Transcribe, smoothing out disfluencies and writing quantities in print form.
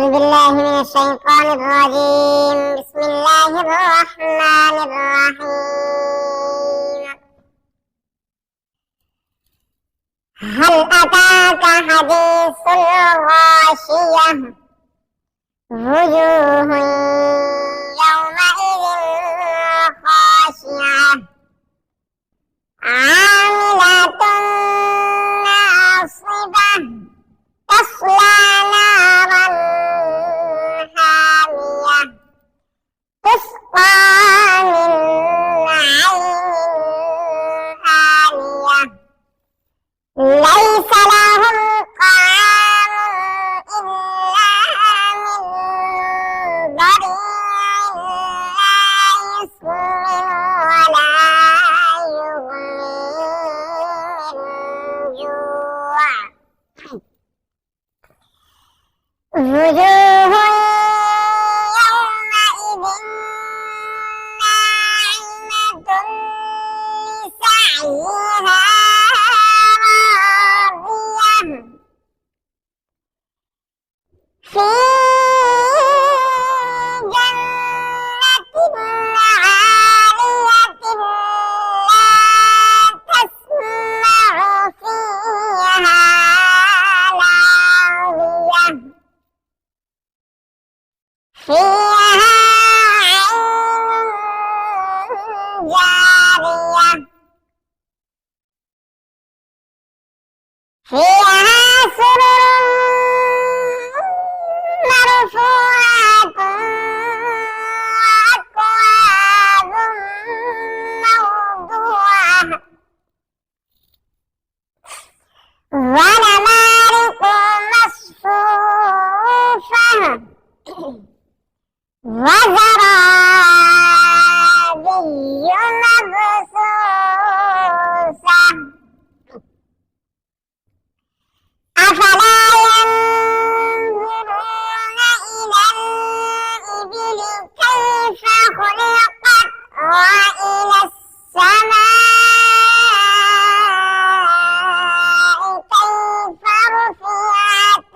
أعوذ بالله من الشيطان الرجيم. بسم الله الرحمن الرحيم. هل أتاك حديث الغاشية؟ وجوه يومئذ خاشعة عاملة ناصبة تصلى نارا حامية تسقى من عين آنية ليس لهم طعام إلا من ضريع لا يسمن ولا يغني من جوع. وجوه يومئذ ناعمة لسعيها راضية في جنة عالية لا تسمع فيها لاغية فيها عين جارية فيها سرر مرفوعة وأكواب موضوعة ونمارق مصفوفة وزرابي مبثوثة أفلا ينظرون إلى الإبل كيف خلقت وإلى السماء كيف رفعت